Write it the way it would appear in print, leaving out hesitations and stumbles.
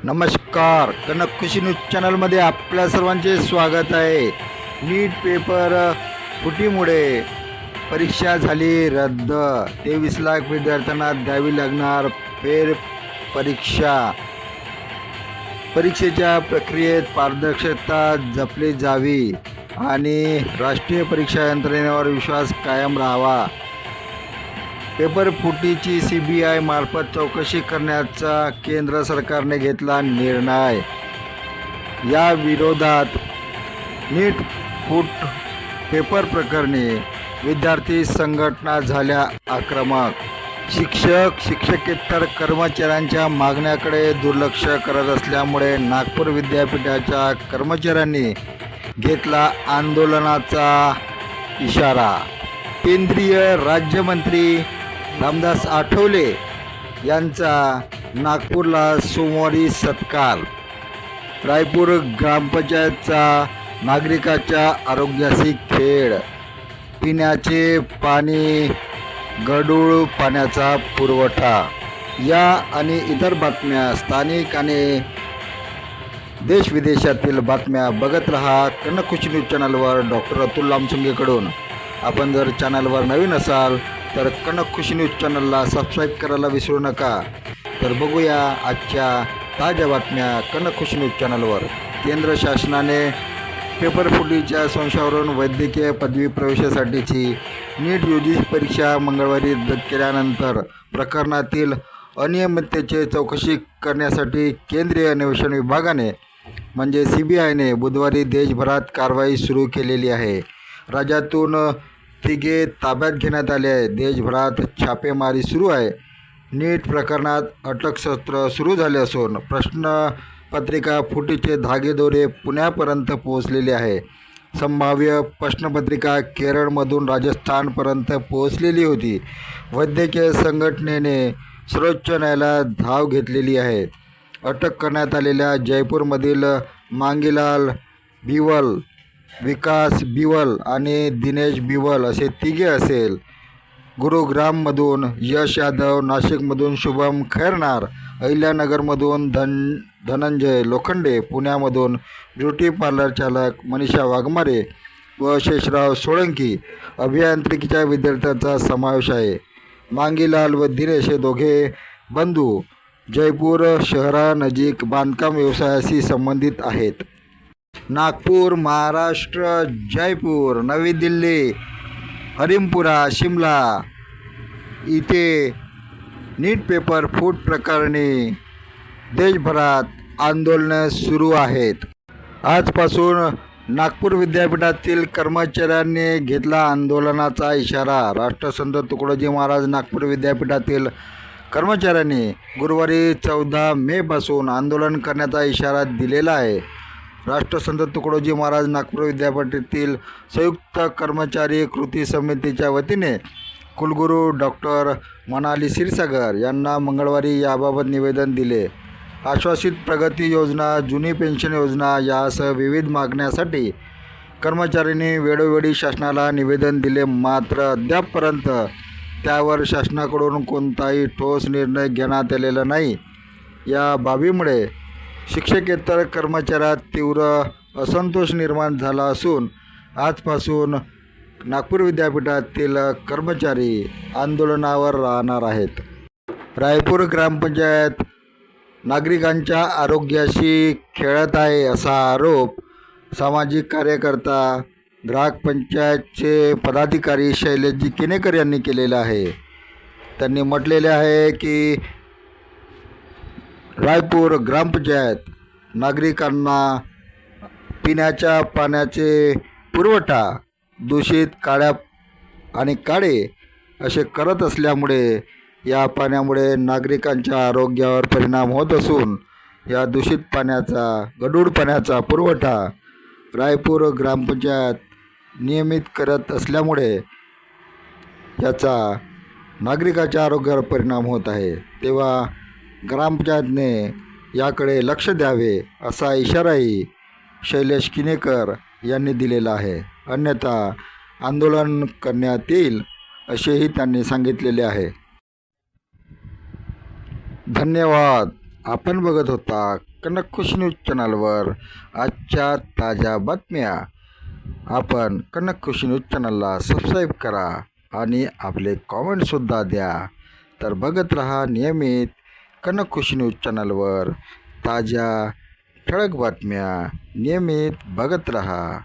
नमस्कार, कनक खुशी न्यूज चॅनलमध्ये आपल्या सर्वांचे स्वागत आहे। नीट पेपर फुटीमुळे परीक्षा झाली रद्द। 23 लाख विद्यार्थ्यांना द्यावी लागणार फेर परीक्षा। परीक्षेच्या प्रक्रियेत पारदर्शकता जपली जावी आणि राष्ट्रीय परीक्षा यंत्रणेवर विश्वास कायम राहावा। पेपर फुटीची CBI मार्फत चौकशी करण्याचा केंद्र सरकारने घेतला निर्णय। या विरोधात नीट फूट पेपर प्रकरणी विद्यार्थी संघटना झाल्या आक्रमक। शिक्षक शिक्षकेतर कर्मचाऱ्यांच्या मागण्याकडे दुर्लक्ष करत असल्यामुळे नागपूर विद्यापीठाच्या कर्मचाऱ्यांनी घेतला आंदोलनाचा इशारा। केंद्रीय राज्यमंत्री रामदास आठवले यांचा नागपूरला सोमवारी सत्कार। रायपूर ग्रामपंचायतचा नागरिकाच्या आरोग्याशी खेळ। पिण्याचे पाणी, गढूळ पाण्याचा पुरवठा। या आणि इतर बातम्या, स्थानिक आणि देशविदेशातील बातम्या बघत रहा कनक खुशी न्यूज चॅनलवर डॉक्टर अतुल लामसुंगेकडून। आपण जर चॅनलवर नवीन असाल तर कनक खुशी न्यूज चॅनलला सबस्क्राईब करायला विसरू नका। तर बघूया आजच्या ताज्या बातम्या कनक खुशी न्यूज चॅनलवर। केंद्र शासनाने पेपर फुटीच्या संशयावरून वैद्यकीय पदवी प्रवेशासाठीची नीट UGC परीक्षा मंगळवारी रद्द केल्यानंतर प्रकरणातील अनियमिततेची चौकशी करण्यासाठी केंद्रीय अन्वेषण विभागाने म्हणजे CBIने बुधवारी देशभरात कारवाई सुरू केलेली आहे। राज्यातून तिघे ताब्यात घेण्यात आले आहे। देशभरात छापेमारी सुरू आहे। नीट प्रकरणात अटकसत्र सुरू झाले असून प्रश्नपत्रिका फुटीचे धागेदोरे पुण्यापर्यंत पोहोचलेले आहे। संभाव्य प्रश्नपत्रिका केरळमधून राजस्थानपर्यंत पोहोचलेली होती। वैद्यकीय संघटनेने सर्वोच्च न्यायालयात धाव घेतलेली आहे। अटक करण्यात आलेल्या जयपूरमधील मांगीलाल बिवल, विकास बिवल आणि दिनेश बिवल असे तिघे असेल। गुरुग्राममधून यश यादव, नाशिकमधून शुभम खैरनार, अहिल्यानगरमधून धनंजय लोखंडे, पुण्यामधून ब्युटी पार्लर चालक मनीषा वाघमारे व शेषराव सोळंकी अभियांत्रिकीच्या विद्यार्थ्यांचा समावेश आहे। मांगीलाल व दिनेश हे दोघे बंधू जयपूर शहरानजीक बांधकाम व्यवसायाशी संबंधित आहेत। नागपूर, महाराष्ट्र, जयपूर, नवी दिल्ली, हरिमपुरा, शिमला इथे नीट पेपर फूट प्रकरणी देशभरात आंदोलने सुरू आहेत। आजपासून नागपूर विद्यापीठातील कर्मचाऱ्यांनी घेतला आंदोलनाचा इशारा। राष्ट्रसंत तुकडोजी महाराज नागपूर विद्यापीठातील कर्मचाऱ्यांनी गुरुवारी 14 मेपासून आंदोलन करण्याचा इशारा दिलेला आहे। राष्ट्रसंत तुकडोजी महाराज नागपूर विद्यापीठातील संयुक्त कर्मचारी कृती समितीच्या वतीने कुलगुरू डॉक्टर मनाली क्षीरसागर यांना मंगळवारी याबाबत निवेदन दिले। आश्वासित प्रगती योजना, जुनी पेन्शन योजना यासह विविध मागण्यासाठी कर्मचाऱ्यांनी वेळोवेळी शासनाला निवेदन दिले, मात्र अद्यापपर्यंत त्यावर शासनाकडून कोणताही ठोस निर्णय घेण्यात आलेला नाही। या बाबीमुळे शिक्षकेतर कर्मचाऱ्यात तीव्र असंतोष निर्माण झाला असून आजपासून नागपूर विद्यापीठातील कर्मचारी आंदोलनावर राहणार आहेत। रायपूर ग्रामपंचायत नागरिकांच्या आरोग्याशी खेळत आहे असा आरोप सामाजिक कार्यकर्ता ग्राहक पंचायतचे पदाधिकारी शैलेशजी किनेकर यांनी केलेला आहे। त्यांनी म्हटलेले आहे की रायपूर ग्रामपंचायत नागरिकांना पिण्याच्या पाण्याचे पुरवठा दूषित, काळ्या आणि काळे असे करत असल्यामुळे या पाण्यामुळे नागरिकांच्या आरोग्यावर परिणाम होत असून या दूषित पाण्याचा, गढूळ पाण्याचा पुरवठा रायपूर ग्रामपंचायत नियमित करत असल्यामुळे याचा नागरिकाच्या आरोग्यावर परिणाम होत आहे। तेव्हा ग्रामपंचायतने याकडे लक्ष द्यावे असा इशाराही शैलेश किनेकर यांनी दिलेला आहे। अन्यथा आंदोलन करण्यात येईल असेही त्यांनी सांगितलेले आहे। धन्यवाद। आपण बघत होता कनक खुशी न्यूज चॅनलवर आजच्या ताज्या बातम्या. आपण कनक खुशी न्यूज चॅनलला सबस्क्राईब करा आणि आपले कॉमेंटसुद्धा द्या. तर बघत रहा नियमित कनक खुशी न्यूज चॅनलवर ताज्या ठळक बातम्या. नियमित बघत रहा.